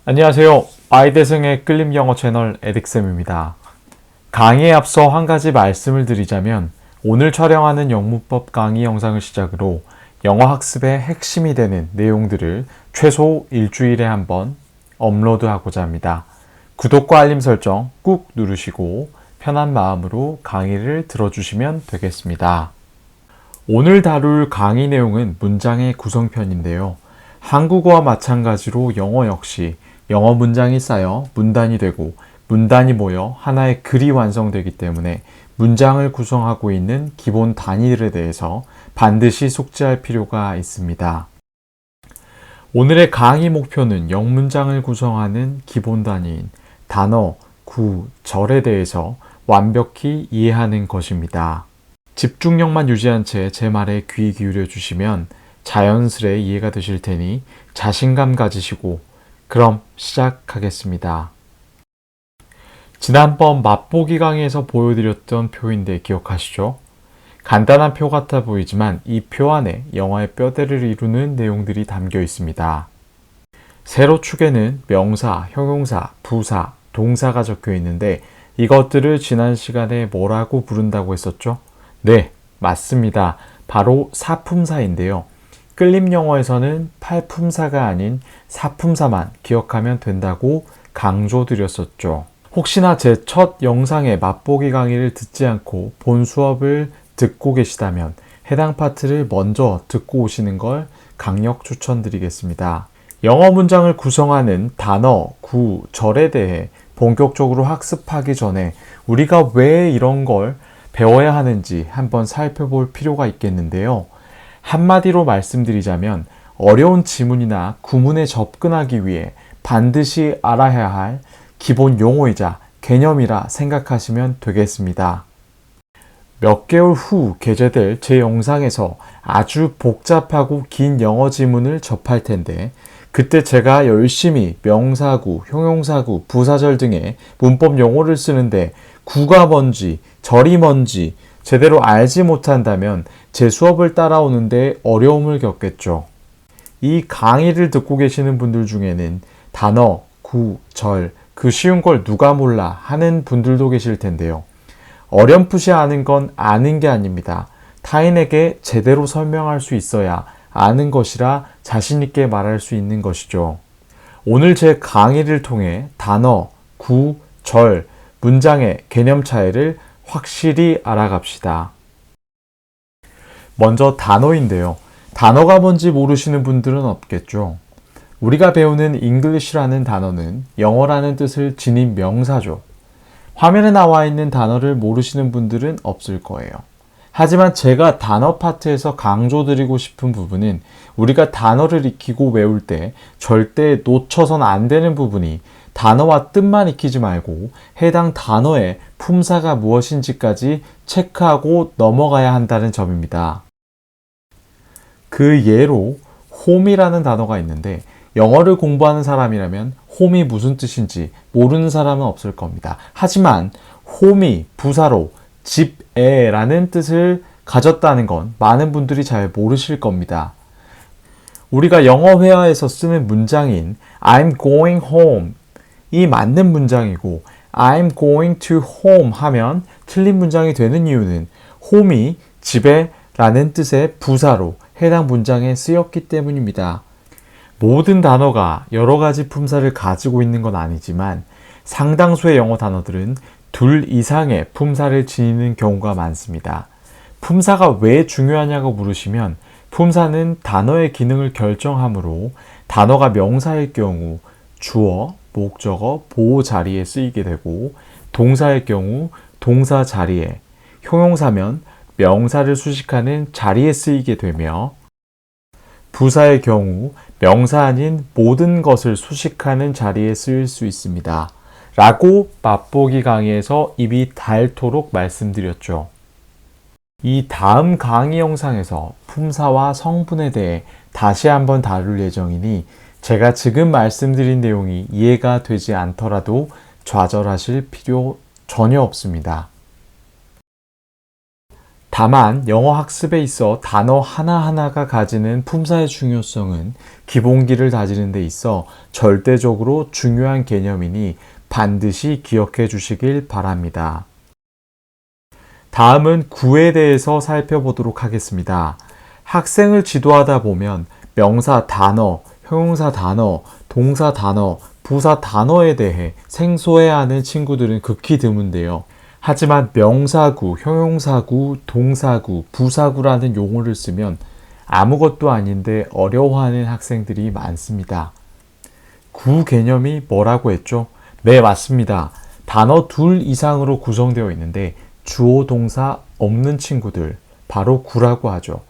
안녕하세요. 아이대생의 끌림 영어 채널 에릭쌤입니다. 강의에 앞서 한 가지 말씀을 드리자면 오늘 촬영하는 영문법 강의 영상을 시작으로 영어 학습의 핵심이 되는 내용들을 최소 일주일에 한 번 업로드하고자 합니다. 구독과 알림 설정 꾹 누르시고 편한 마음으로 강의를 들어주시면 되겠습니다. 오늘 다룰 강의 내용은 문장의 구성편인데요. 한국어와 마찬가지로 영어 역시 영어 문장이 쌓여 문단이 되고 문단이 모여 하나의 글이 완성되기 때문에 문장을 구성하고 있는 기본 단위들에 대해서 반드시 숙지할 필요가 있습니다. 오늘의 강의 목표는 영문장을 구성하는 기본 단위인 단어, 구, 절에 대해서 완벽히 이해하는 것입니다. 집중력만 유지한 채 제 말에 귀 기울여 주시면 자연스레 이해가 되실 테니 자신감 가지시고 그럼 시작하겠습니다. 지난번 맛보기 강의에서 보여드렸던 표인데 기억하시죠? 간단한 표 같아 보이지만 이 표 안에 영어의 뼈대를 이루는 내용들이 담겨 있습니다. 세로축에는 명사, 형용사, 부사, 동사가 적혀 있는데 이것들을 지난 시간에 뭐라고 부른다고 했었죠? 네, 맞습니다. 바로 사품사인데요. 끌림 영어에서는 팔품사가 아닌 사품사만 기억하면 된다고 강조드렸었죠. 혹시나 제 첫 영상의 맛보기 강의를 듣지 않고 본 수업을 듣고 계시다면 해당 파트를 먼저 듣고 오시는 걸 강력 추천드리겠습니다. 영어 문장을 구성하는 단어, 구, 절에 대해 본격적으로 학습하기 전에 우리가 왜 이런 걸 배워야 하는지 한번 살펴볼 필요가 있겠는데요. 한마디로 말씀드리자면 어려운 지문이나 구문에 접근하기 위해 반드시 알아야 할 기본 용어이자 개념이라 생각하시면 되겠습니다. 몇 개월 후 게재될 제 영상에서 아주 복잡하고 긴 영어 지문을 접할 텐데 그때 제가 열심히 명사구, 형용사구, 부사절 등의 문법 용어를 쓰는데 구가 뭔지, 절이 뭔지 제대로 알지 못한다면 제 수업을 따라오는데 어려움을 겪겠죠. 이 강의를 듣고 계시는 분들 중에는 단어, 구, 절, 그 쉬운 걸 누가 몰라 하는 분들도 계실 텐데요. 어렴풋이 아는 건 아는 게 아닙니다. 타인에게 제대로 설명할 수 있어야 아는 것이라 자신 있게 말할 수 있는 것이죠. 오늘 제 강의를 통해 단어, 구, 절, 문장의 개념 차이를 확실히 알아갑시다. 먼저 단어인데요. 단어가 뭔지 모르시는 분들은 없겠죠. 우리가 배우는 English라는 단어는 영어라는 뜻을 지닌 명사죠. 화면에 나와 있는 단어를 모르시는 분들은 없을 거예요. 하지만 제가 단어 파트에서 강조드리고 싶은 부분은 우리가 단어를 익히고 외울 때 절대 놓쳐선 안 되는 부분이 단어와 뜻만 익히지 말고 해당 단어의 품사가 무엇인지까지 체크하고 넘어가야 한다는 점입니다. 그 예로 home이라는 단어가 있는데 영어를 공부하는 사람이라면 home이 무슨 뜻인지 모르는 사람은 없을 겁니다. 하지만 home이 부사로 집에라는 뜻을 가졌다는 건 많은 분들이 잘 모르실 겁니다. 우리가 영어 회화에서 쓰는 문장인 I'm going home 이 맞는 문장이고 I'm going to home 하면 틀린 문장이 되는 이유는 home이 집에 라는 뜻의 부사로 해당 문장에 쓰였기 때문입니다. 모든 단어가 여러 가지 품사를 가지고 있는 건 아니지만 상당수의 영어 단어들은 둘 이상의 품사를 지니는 경우가 많습니다. 품사가 왜 중요하냐고 물으시면 품사는 단어의 기능을 결정하므로 단어가 명사일 경우 주어, 목적어, 보호 자리에 쓰이게 되고 동사일 경우 동사 자리에, 형용사면 명사를 수식하는 자리에 쓰이게 되며 부사의 경우 명사 아닌 모든 것을 수식하는 자리에 쓰일 수 있습니다. 라고 맛보기 강의에서 입이 닳도록 말씀드렸죠. 이 다음 강의 영상에서 품사와 성분에 대해 다시 한번 다룰 예정이니 제가 지금 말씀드린 내용이 이해가 되지 않더라도 좌절하실 필요 전혀 없습니다. 다만 영어 학습에 있어 단어 하나하나가 가지는 품사의 중요성은 기본기를 다지는 데 있어 절대적으로 중요한 개념이니 반드시 기억해 주시길 바랍니다. 다음은 구에 대해서 살펴보도록 하겠습니다. 학생을 지도하다 보면 명사 단어, 형용사 단어, 동사 단어, 부사 단어에 대해 생소해하는 친구들은 극히 드문데요. 하지만 명사구, 형용사구, 동사구, 부사구라는 용어를 쓰면 아무것도 아닌데 어려워하는 학생들이 많습니다. 구 개념이 뭐라고 했죠? 네, 맞습니다. 단어 둘 이상으로 구성되어 있는데 주어, 동사 없는 친구들, 바로 구라고 하죠.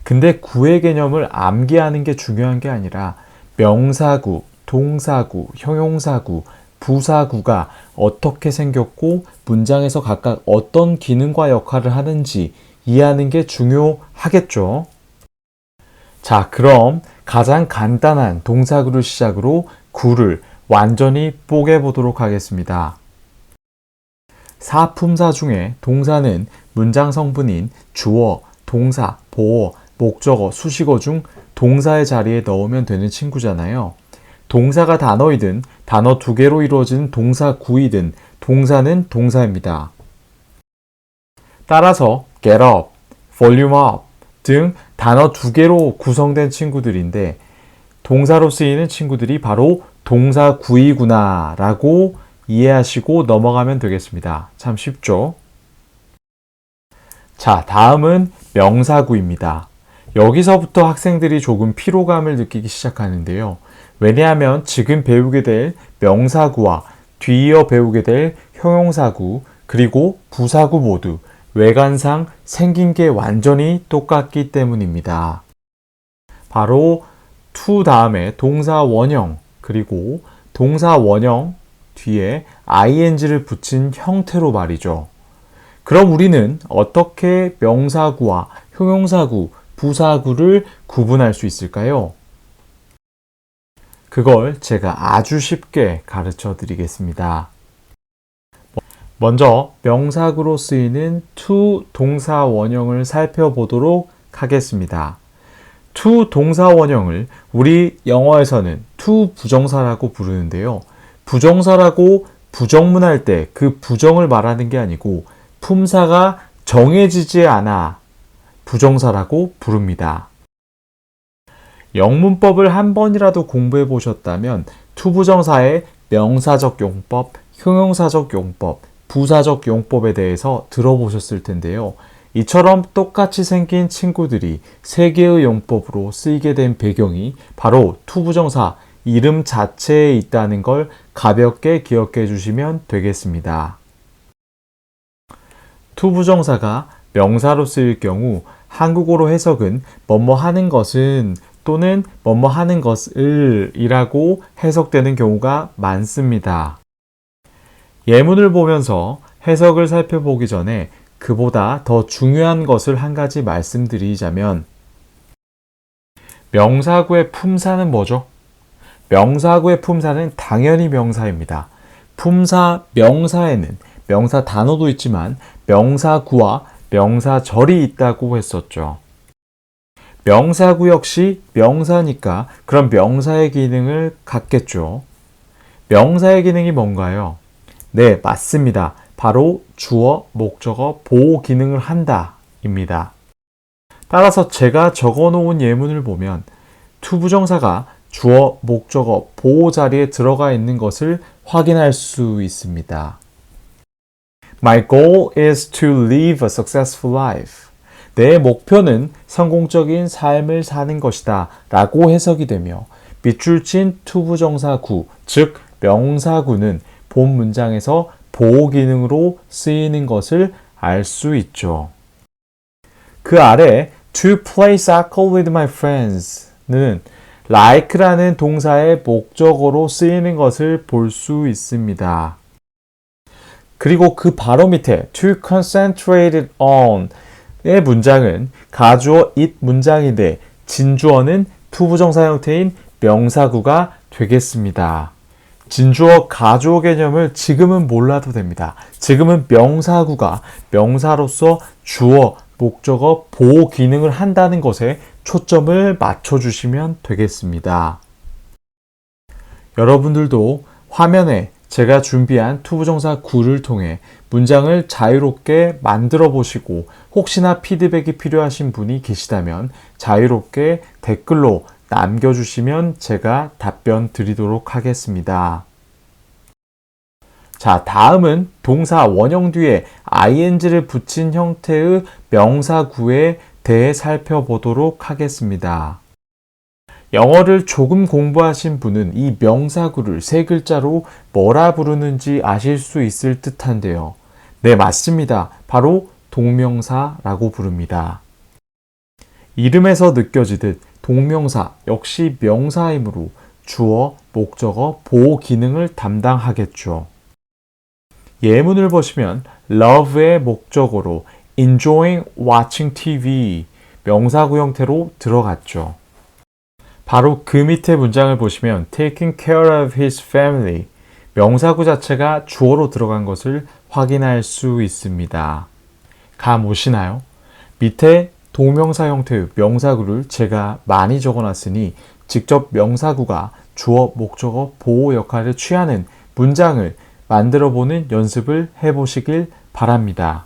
근데 구의 개념을 암기하는 게 중요한 게 아니라 명사구, 동사구, 형용사구, 부사구가 어떻게 생겼고 문장에서 각각 어떤 기능과 역할을 하는지 이해하는 게 중요하겠죠. 자, 그럼 가장 간단한 동사구를 시작으로 구를 완전히 뽀개보도록 하겠습니다. 사품사 중에 동사는 문장 성분인 주어, 동사, 보어, 목적어, 수식어 중 동사의 자리에 넣으면 되는 친구잖아요. 동사가 단어이든 단어 두 개로 이루어진 동사구이든 동사는 동사입니다. 따라서 get up, volume up 등 단어 두 개로 구성된 친구들인데 동사로 쓰이는 친구들이 바로 동사구이구나 라고 이해하시고 넘어가면 되겠습니다. 참 쉽죠? 자, 다음은 명사구입니다. 여기서부터 학생들이 조금 피로감을 느끼기 시작하는데요. 왜냐하면 지금 배우게 될 명사구와 뒤이어 배우게 될 형용사구 그리고 부사구 모두 외관상 생긴 게 완전히 똑같기 때문입니다. 바로 to 다음에 동사 원형 그리고 동사 원형 뒤에 ing를 붙인 형태로 말이죠. 그럼 우리는 어떻게 명사구와 형용사구, 부사구를 구분할 수 있을까요? 그걸 제가 아주 쉽게 가르쳐 드리겠습니다. 먼저 명사구로 쓰이는 to 동사 원형을 살펴보도록 하겠습니다. to 동사 원형을 우리 영어에서는 to 부정사라고 부르는데요. 부정사라고 부정문할 때 그 부정을 말하는 게 아니고 품사가 정해지지 않아 부정사라고 부릅니다. 영문법을 한 번이라도 공부해 보셨다면 to 부정사의 명사적 용법, 형용사적 용법, 부사적 용법에 대해서 들어보셨을 텐데요. 이처럼 똑같이 생긴 친구들이 세 개의 용법으로 쓰이게 된 배경이 바로 to 부정사 이름 자체에 있다는 걸 가볍게 기억해 주시면 되겠습니다. to 부정사가 명사로 쓰일 경우 한국어로 해석은 뭐뭐 하는 것은 또는 뭐뭐 하는 것을 이라고 해석되는 경우가 많습니다. 예문을 보면서 해석을 살펴보기 전에 그보다 더 중요한 것을 한 가지 말씀드리자면 명사구의 품사는 뭐죠? 명사구의 품사는 당연히 명사입니다. 품사 명사에는 명사 단어도 있지만 명사구와 명사절이 있다고 했었죠. 명사구 역시 명사니까 그럼 명사의 기능을 갖겠죠. 명사의 기능이 뭔가요? 네, 맞습니다. 바로 주어, 목적어, 보호 기능을 한다 입니다. 따라서 제가 적어놓은 예문을 보면 to 부정사가 주어, 목적어, 보호 자리에 들어가 있는 것을 확인할 수 있습니다. My goal is to live a successful life. 내 목표는 성공적인 삶을 사는 것이다 라고 해석이 되며 밑줄 친 to 부정사 구, 즉 명사구는 본 문장에서 보호 기능으로 쓰이는 것을 알 수 있죠. 그 아래 to play soccer with my friends는 like라는 동사의 목적어로 쓰이는 것을 볼 수 있습니다. 그리고 그 바로 밑에 to concentrate on 의 문장은 가주어 it 문장인데 진주어는 to 부정사 형태인 명사구가 되겠습니다. 진주어 가주어 개념을 지금은 몰라도 됩니다. 지금은 명사구가 명사로서 주어, 목적어 보호 기능을 한다는 것에 초점을 맞춰주시면 되겠습니다. 여러분들도 화면에 제가 준비한 투부정사 구를 통해 문장을 자유롭게 만들어 보시고 혹시나 피드백이 필요하신 분이 계시다면 자유롭게 댓글로 남겨주시면 제가 답변 드리도록 하겠습니다. 자, 다음은 동사 원형 뒤에 ing를 붙인 형태의 명사구에 대해 살펴보도록 하겠습니다. 영어를 조금 공부하신 분은 이 명사구를 세 글자로 뭐라 부르는지 아실 수 있을 듯한데요. 네, 맞습니다. 바로 동명사라고 부릅니다. 이름에서 느껴지듯 동명사 역시 명사이므로 주어, 목적어, 보호 기능을 담당하겠죠. 예문을 보시면 love의 목적어로 enjoying watching TV 명사구 형태로 들어갔죠. 바로 그 밑에 문장을 보시면 taking care of his family 명사구 자체가 주어로 들어간 것을 확인할 수 있습니다. 감 오시나요? 밑에 동명사 형태의 명사구를 제가 많이 적어놨으니 직접 명사구가 주어, 목적어, 보호 역할을 취하는 문장을 만들어보는 연습을 해보시길 바랍니다.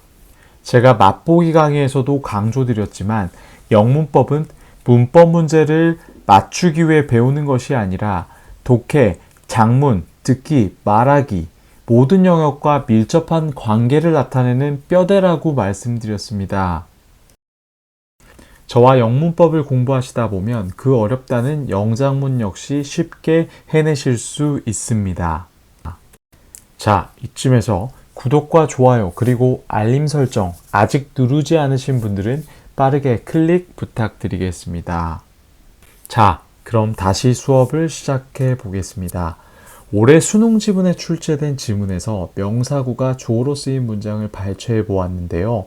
제가 맛보기 강의에서도 강조드렸지만 영문법은 문법 문제를 맞추기 위해 배우는 것이 아니라 독해, 작문, 듣기, 말하기 모든 영역과 밀접한 관계를 나타내는 뼈대라고 말씀드렸습니다. 저와 영문법을 공부하시다 보면 그 어렵다는 영작문 역시 쉽게 해내실 수 있습니다. 자, 이쯤에서 구독과 좋아요 그리고 알림 설정 아직 누르지 않으신 분들은 빠르게 클릭 부탁드리겠습니다. 자, 그럼 다시 수업을 시작해 보겠습니다. 올해 수능 지문에 출제된 지문에서 명사구가 주어로 쓰인 문장을 발췌해 보았는데요.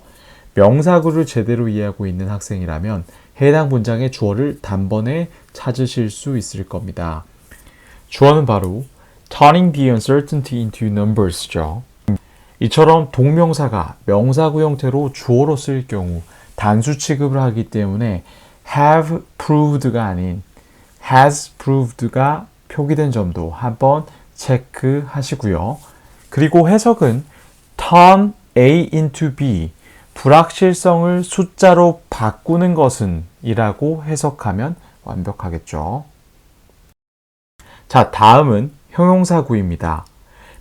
명사구를 제대로 이해하고 있는 학생이라면 해당 문장의 주어를 단번에 찾으실 수 있을 겁니다. 주어는 바로 turning the uncertainty into numbers죠. 이처럼 동명사가 명사구 형태로 주어로 쓰일 경우 단수 취급을 하기 때문에 have proved가 아닌 has proved가 표기된 점도 한번 체크하시고요. 그리고 해석은 turn A into B 불확실성을 숫자로 바꾸는 것은 이라고 해석하면 완벽하겠죠. 자, 다음은 형용사구입니다.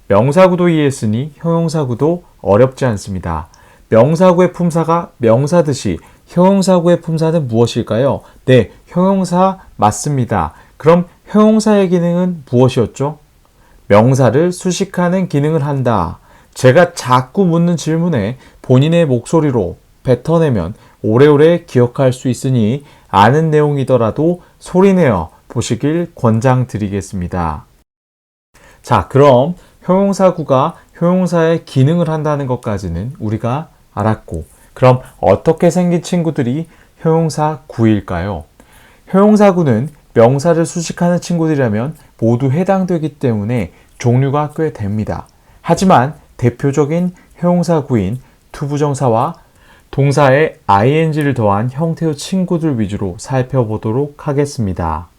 명사구도 이해했으니 형용사구도 어렵지 않습니다. 명사구의 품사가 명사듯이 형용사구의 품사는 무엇일까요? 네, 형용사 맞습니다. 그럼 형용사의 기능은 무엇이었죠? 명사를 수식하는 기능을 한다. 제가 자꾸 묻는 질문에 본인의 목소리로 뱉어내면 오래오래 기억할 수 있으니 아는 내용이더라도 소리내어 보시길 권장드리겠습니다. 자, 그럼 형용사구가 형용사의 기능을 한다는 것까지는 우리가 알았고, 그럼 어떻게 생긴 친구들이 형용사구일까요? 형용사구는 명사를 수식하는 친구들이라면 모두 해당되기 때문에 종류가 꽤 됩니다. 하지만 대표적인 형용사구인 투부정사와 동사에 ing를 더한 형태의 친구들 위주로 살펴보도록 하겠습니다.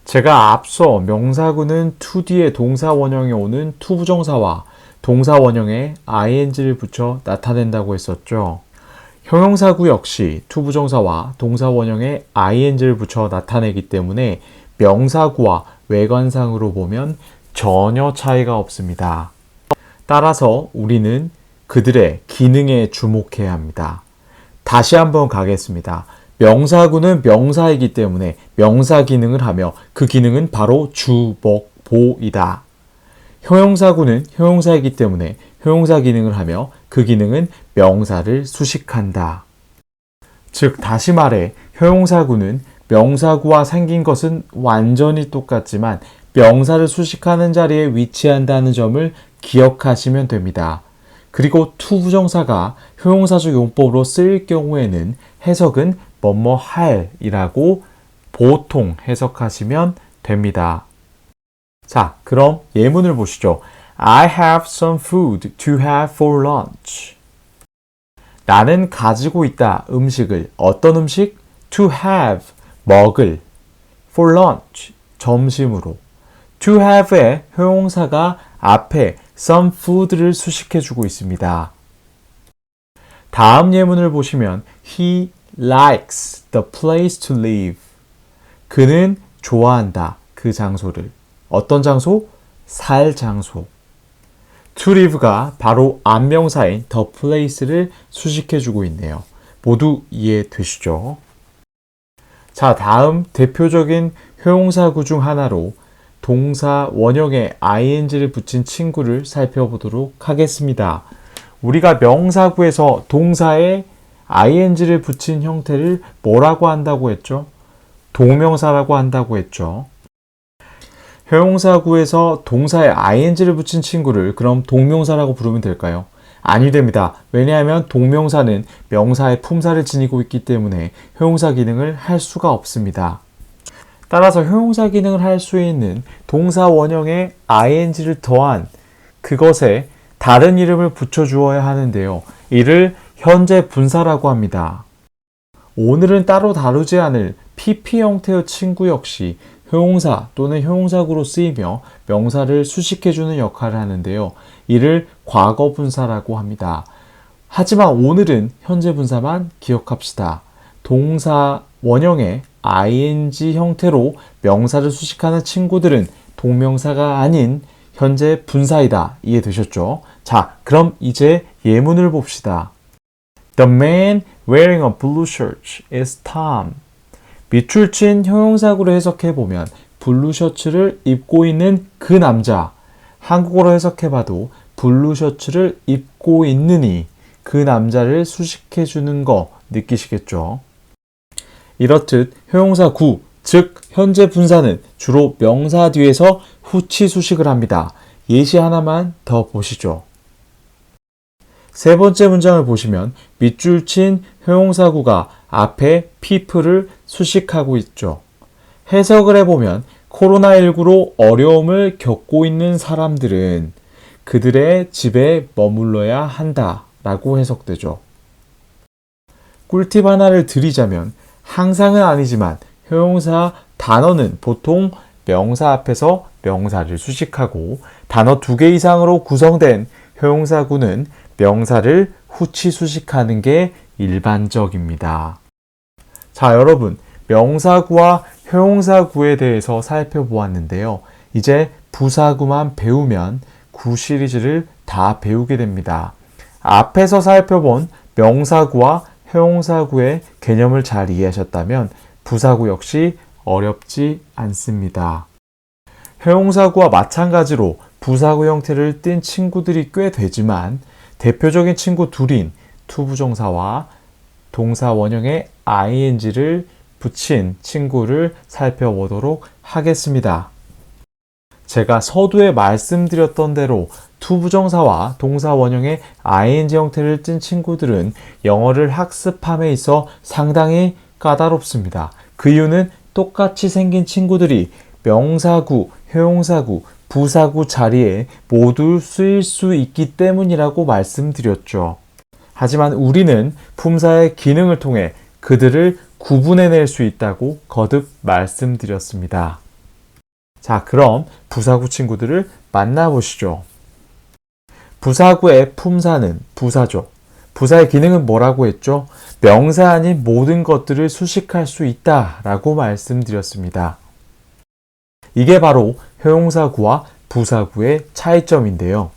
제가 앞서 명사구는 to 뒤에 동사 원형에 오는 투부정사와 동사 원형에 ing를 붙여 나타낸다고 했었죠. 형용사구 역시 투부정사와 동사 원형에 ing를 붙여 나타내기 때문에 명사구와 외관상으로 보면 전혀 차이가 없습니다. 따라서 우리는 그들의 기능에 주목해야 합니다. 다시 한번 가겠습니다. 명사구는 명사이기 때문에 명사 기능을 하며 그 기능은 바로 주, 목, 보이다. 형용사구는 형용사이기 때문에 형용사 기능을 하며 그 기능은 명사를 수식한다. 즉, 다시 말해 형용사구는 명사구와 생긴 것은 완전히 똑같지만 명사를 수식하는 자리에 위치한다는 점을 기억하시면 됩니다. 그리고 투부정사가 형용사적 용법으로 쓰일 경우에는 해석은 뭐뭐 할이라고 보통 해석하시면 됩니다. 자, 그럼 예문을 보시죠. I have some food to have for lunch. 나는 가지고 있다 음식을. 어떤 음식? to have, 먹을. for lunch, 점심으로. to have의 형용사가 앞에 some food를 수식해주고 있습니다. 다음 예문을 보시면 He likes the place to live. 그는 좋아한다. 그 장소를. 어떤 장소? 살 장소. to live가 바로 안명사인 the place를 수식해주고 있네요. 모두 이해되시죠? 자, 다음 대표적인 형용사구 중 하나로 동사 원형에 ing를 붙인 친구를 살펴보도록 하겠습니다. 우리가 명사구에서 동사에 ing를 붙인 형태를 뭐라고 한다고 했죠? 동명사라고 한다고 했죠. 형용사구에서 동사에 ing를 붙인 친구를 그럼 동명사라고 부르면 될까요? 아니 됩니다. 왜냐하면 동명사는 명사의 품사를 지니고 있기 때문에 형용사 기능을 할 수가 없습니다. 따라서 형용사 기능을 할 수 있는 동사 원형에 ing를 더한 그것에 다른 이름을 붙여주어야 하는데요. 이를 현재 분사라고 합니다. 오늘은 따로 다루지 않을 PP 형태의 친구 역시 형용사 또는 형용사구로 쓰이며 명사를 수식해주는 역할을 하는데요. 이를 과거 분사라고 합니다. 하지만 오늘은 현재 분사만 기억합시다. 동사 원형의 ing 형태로 명사를 수식하는 친구들은 동명사가 아닌 현재 분사이다. 이해되셨죠? 자, 그럼 이제 예문을 봅시다. The man wearing a blue shirt is Tom. 밑줄 친 형용사구로 해석해보면 블루 셔츠를 입고 있는 그 남자. 한국어로 해석해봐도 블루 셔츠를 입고 있느니 그 남자를 수식해주는 거 느끼시겠죠? 이렇듯 형용사 구, 즉 현재 분사는 주로 명사 뒤에서 후치 수식을 합니다. 예시 하나만 더 보시죠. 세 번째 문장을 보시면 밑줄 친 형용사구가 앞에 people을 수식하고 있죠. 해석을 해보면 코로나19로 어려움을 겪고 있는 사람들은 그들의 집에 머물러야 한다 라고 해석되죠. 꿀팁 하나를 드리자면 항상은 아니지만 형용사 단어는 보통 명사 앞에서 명사를 수식하고 단어 2개 이상으로 구성된 형용사구는 명사를 후치 수식하는 게 일반적입니다. 자, 여러분, 명사구와 형용사구에 대해서 살펴보았는데요. 이제 부사구만 배우면 구 시리즈를 다 배우게 됩니다. 앞에서 살펴본 명사구와 형용사구의 개념을 잘 이해하셨다면 부사구 역시 어렵지 않습니다. 형용사구와 마찬가지로 부사구 형태를 띤 친구들이 꽤 되지만 대표적인 친구 둘인 투부정사와 동사 원형에 ing를 붙인 친구를 살펴보도록 하겠습니다. 제가 서두에 말씀드렸던 대로 투부정사와 동사 원형의 ing 형태를 띤 친구들은 영어를 학습함에 있어 상당히 까다롭습니다. 그 이유는 똑같이 생긴 친구들이 명사구, 형용사구, 부사구 자리에 모두 쓰일 수 있기 때문이라고 말씀드렸죠. 하지만 우리는 품사의 기능을 통해 그들을 구분해낼 수 있다고 거듭 말씀드렸습니다. 자, 그럼 부사구 친구들을 만나보시죠. 부사구의 품사는 부사죠. 부사의 기능은 뭐라고 했죠? 명사 아닌 모든 것들을 수식할 수 있다라고 말씀드렸습니다. 이게 바로 형용사구와 부사구의 차이점인데요.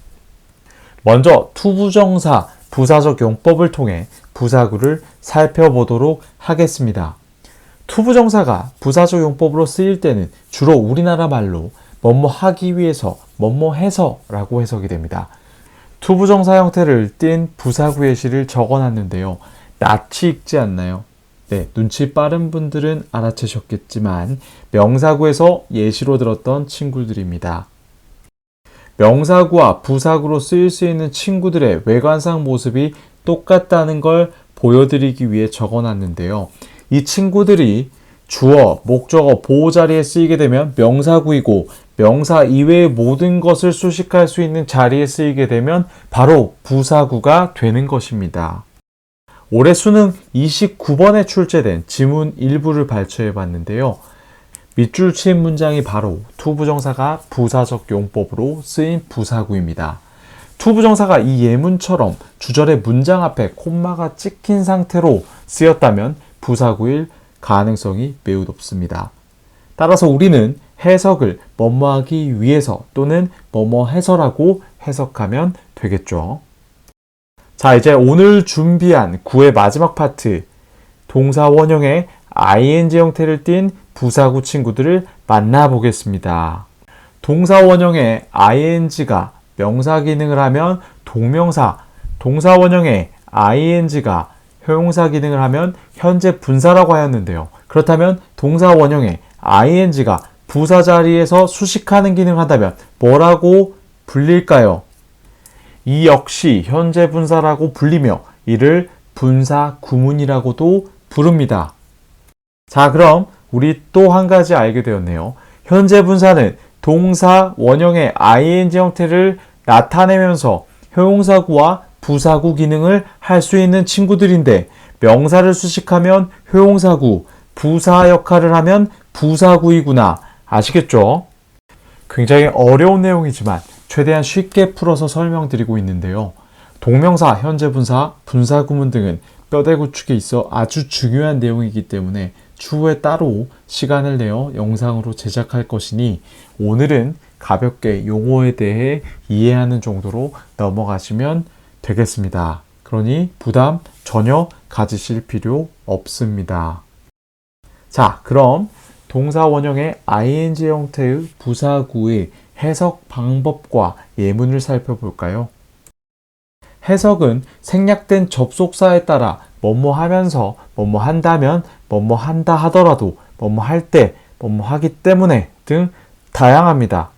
먼저 투부정사 부사적 용법을 통해 부사구를 살펴보도록 하겠습니다. 투부정사가 부사적 용법으로 쓰일 때는 주로 우리나라 말로 뭐뭐 하기 위해서, 뭐뭐 해서 라고 해석이 됩니다. 투부정사 형태를 띤 부사구 예시를 적어놨는데요. 낯이 익지 않나요? 네, 눈치 빠른 분들은 알아채셨겠지만 명사구에서 예시로 들었던 친구들입니다. 명사구와 부사구로 쓰일 수 있는 친구들의 외관상 모습이 똑같다는 걸 보여드리기 위해 적어놨는데요. 이 친구들이 주어, 목적어, 보호 자리에 쓰이게 되면 명사구이고 명사 이외의 모든 것을 수식할 수 있는 자리에 쓰이게 되면 바로 부사구가 되는 것입니다. 올해 수능 29번에 출제된 지문 일부를 발췌해 봤는데요. 밑줄 치인 문장이 바로 투부정사가 부사적 용법으로 쓰인 부사구입니다. 투부정사가 이 예문처럼 주절의 문장 앞에 콤마가 찍힌 상태로 쓰였다면 부사구일 가능성이 매우 높습니다. 따라서 우리는 해석을 뭐뭐하기 위해서 또는 뭐뭐해서라고 해석하면 되겠죠. 자, 이제 오늘 준비한 구의 마지막 파트, 동사 원형의 ing 형태를 띤 부사구 친구들을 만나보겠습니다. 동사 원형의 ing가 명사 기능을 하면 동명사, 동사 원형의 ing가 형용사 기능을 하면 현재 분사라고 하였는데요. 그렇다면 동사 원형의 ing가 부사 자리에서 수식하는 기능을 한다면 뭐라고 불릴까요? 이 역시 현재 분사라고 불리며 이를 분사 구문이라고도 부릅니다. 자, 그럼 우리 또 한 가지 알게 되었네요. 현재 분사는 동사 원형의 ing 형태를 나타내면서 형용사구와 부사구 기능을 할 수 있는 친구들인데 명사를 수식하면 형용사구, 부사 역할을 하면 부사구이구나. 아시겠죠? 굉장히 어려운 내용이지만 최대한 쉽게 풀어서 설명드리고 있는데요. 동명사, 현재 분사, 분사 구문 등은 뼈대 구축에 있어 아주 중요한 내용이기 때문에 추후에 따로 시간을 내어 영상으로 제작할 것이니 오늘은 가볍게 용어에 대해 이해하는 정도로 넘어가시면 되겠습니다. 그러니 부담 전혀 가지실 필요 없습니다. 자, 그럼 동사 원형의 ing 형태의 부사구의 해석 방법과 예문을 살펴볼까요? 해석은 생략된 접속사에 따라 뭐뭐 하면서, 뭐뭐 한다면, 뭐뭐 한다 하더라도, 뭐뭐 할 때, 뭐뭐 하기 때문에 등 다양합니다.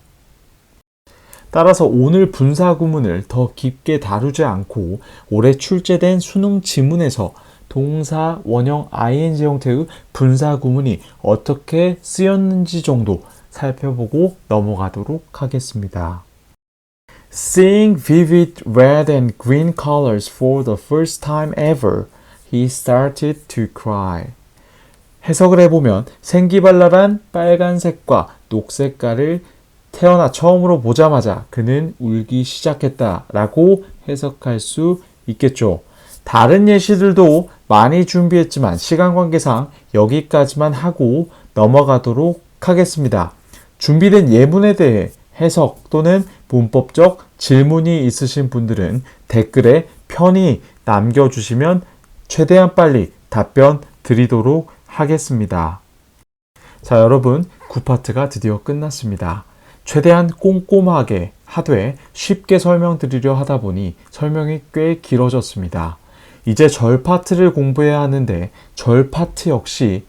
따라서 오늘 분사 구문을 더 깊게 다루지 않고 올해 출제된 수능 지문에서 동사 원형 ing 형태의 분사 구문이 어떻게 쓰였는지 정도 살펴보고 넘어가도록 하겠습니다. Seeing vivid red and green colors for the first time ever, he started to cry. 해석을 해보면 생기발랄한 빨간색과 녹색깔을 태어나 처음으로 보자마자 그는 울기 시작했다 라고 해석할 수 있겠죠. 다른 예시들도 많이 준비했지만 시간 관계상 여기까지만 하고 넘어가도록 하겠습니다. 준비된 예문에 대해 해석 또는 문법적 질문이 있으신 분들은 댓글에 편히 남겨주시면 최대한 빨리 답변 드리도록 하겠습니다. 자, 여러분, 9파트가 드디어 끝났습니다. 최대한 꼼꼼하게 하되 쉽게 설명드리려 하다 보니 설명이 꽤 길어졌습니다. 이제 절 파트를 공부해야 하는데 절 파트 역시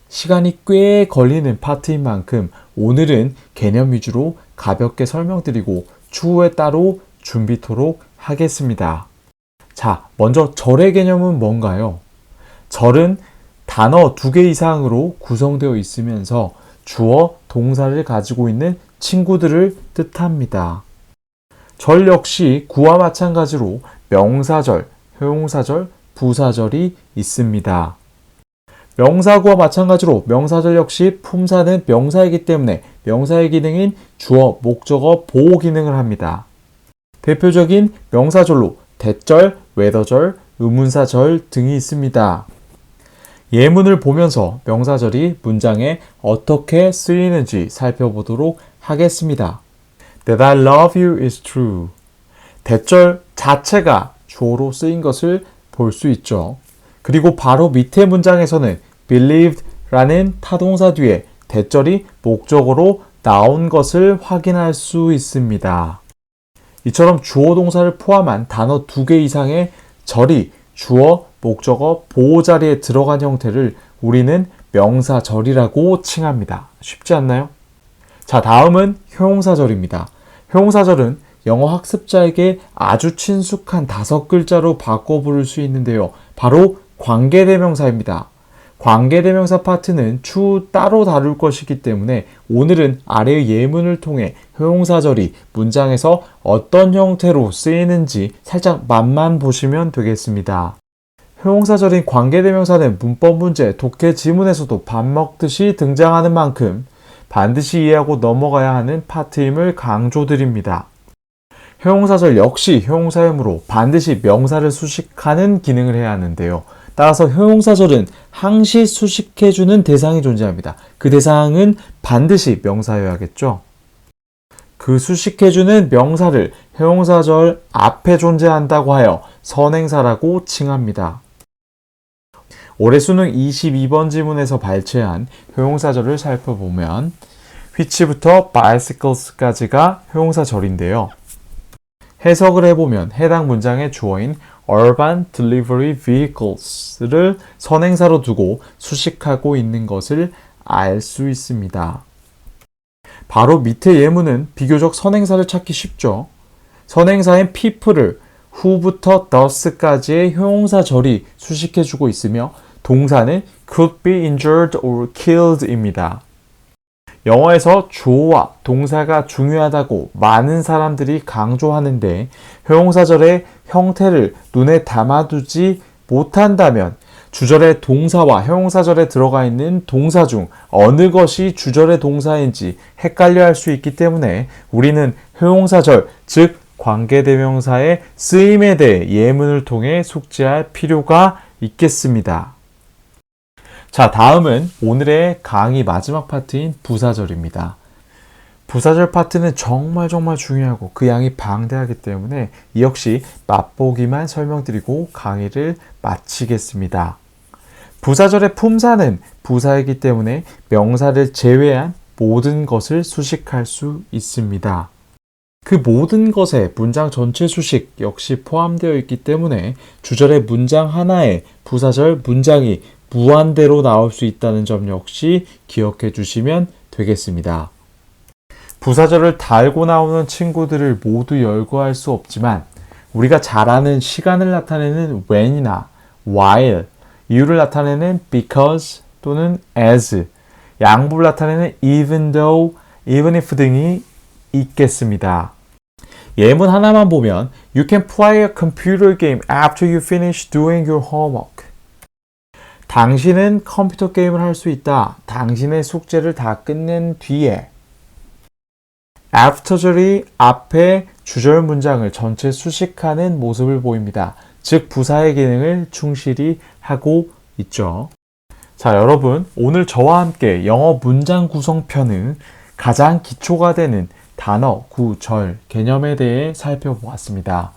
시간이 꽤 걸리는 파트인 만큼 오늘은 개념 위주로 가볍게 설명드리고 추후에 따로 준비토록 하겠습니다. 자, 먼저 절의 개념은 뭔가요? 절은 단어 2개 이상으로 구성되어 있으면서 주어, 동사를 가지고 있는 친구들을 뜻합니다. 절 역시 구와 마찬가지로 명사절, 형용사절, 부사절이 있습니다. 명사구와 마찬가지로 명사절 역시 품사는 명사이기 때문에 명사의 기능인 주어, 목적어, 보호 기능을 합니다. 대표적인 명사절로 대절, 외더절, 의문사절 등이 있습니다. 예문을 보면서 명사절이 문장에 어떻게 쓰이는지 살펴보도록 하겠습니다. That I love you is true. 대절 자체가 주어로 쓰인 것을 볼 수 있죠. 그리고 바로 밑에 문장에서는 believed 라는 타동사 뒤에 대절이 목적어로 나온 것을 확인할 수 있습니다. 이처럼 주어 동사를 포함한 단어 2개 이상의 절이 주어, 목적어, 보호 자리에 들어간 형태를 우리는 명사절이라고 칭합니다. 쉽지 않나요? 자, 다음은 형용사절입니다. 형용사절은 영어 학습자에게 아주 친숙한 5글자로 바꿔 부를 수 있는데요. 바로 관계대명사입니다. 관계대명사 파트는 추후 따로 다룰 것이기 때문에 오늘은 아래의 예문을 통해 형용사절이 문장에서 어떤 형태로 쓰이는지 살짝 맛만 보시면 되겠습니다. 형용사절인 관계대명사는 문법 문제, 독해 지문에서도 밥 먹듯이 등장하는 만큼 반드시 이해하고 넘어가야 하는 파트임을 강조드립니다. 형용사절 역시 형용사형으로 반드시 명사를 수식하는 기능을 해야 하는데요. 따라서 형용사절은 항시 수식해주는 대상이 존재합니다. 그 대상은 반드시 명사여야겠죠. 그 수식해주는 명사를 형용사절 앞에 존재한다고 하여 선행사라고 칭합니다. 올해 수능 22번 지문에서 발췌한 형용사절을 살펴보면 which부터 bicycles까지가 형용사절인데요. 해석을 해보면 해당 문장의 주어인 urban delivery vehicles를 선행사로 두고 수식하고 있는 것을 알 수 있습니다. 바로 밑에 예문은 비교적 선행사를 찾기 쉽죠. 선행사인 people을 who부터 thus까지의 형용사절이 수식해주고 있으며 동사는 could be injured or killed입니다. 영어에서 주어와 동사가 중요하다고 많은 사람들이 강조하는데 형용사절의 형태를 눈에 담아두지 못한다면 주절의 동사와 형용사절에 들어가 있는 동사 중 어느 것이 주절의 동사인지 헷갈려 할 수 있기 때문에 우리는 형용사절, 즉 관계대명사의 쓰임에 대해 예문을 통해 숙지할 필요가 있겠습니다. 자, 다음은 오늘의 강의 마지막 파트인 부사절입니다. 부사절 파트는 정말 중요하고 그 양이 방대하기 때문에 이 역시 맛보기만 설명드리고 강의를 마치겠습니다. 부사절의 품사는 부사이기 때문에 명사를 제외한 모든 것을 수식할 수 있습니다. 그 모든 것에 문장 전체 수식 역시 포함되어 있기 때문에 주절의 문장 하나에 부사절 문장이 무한대로 나올 수 있다는 점 역시 기억해 주시면 되겠습니다. 부사절을 달고 나오는 친구들을 모두 열거할 수 없지만 우리가 잘 아는 시간을 나타내는 when이나 while, 이유를 나타내는 because 또는 as, 양보를 나타내는 even though, even if 등이 있겠습니다. 예문 하나만 보면 You can play a computer game after you finish doing your homework. 당신은 컴퓨터 게임을 할 수 있다. 당신의 숙제를 다 끝낸 뒤에. after절이 앞에 주절 문장을 전체 수식하는 모습을 보입니다. 즉 부사의 기능을 충실히 하고 있죠. 자, 여러분 오늘 저와 함께 영어 문장 구성편은 가장 기초가 되는 단어, 구, 절, 개념에 대해 살펴보았습니다.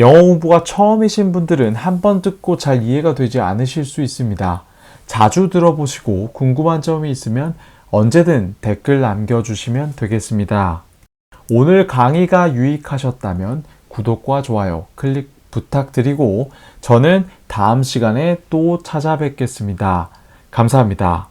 영어 공부가 처음이신 분들은 한 번 듣고 잘 이해가 되지 않으실 수 있습니다. 자주 들어보시고 궁금한 점이 있으면 언제든 댓글 남겨주시면 되겠습니다. 오늘 강의가 유익하셨다면 구독과 좋아요 클릭 부탁드리고 저는 다음 시간에 또 찾아뵙겠습니다. 감사합니다.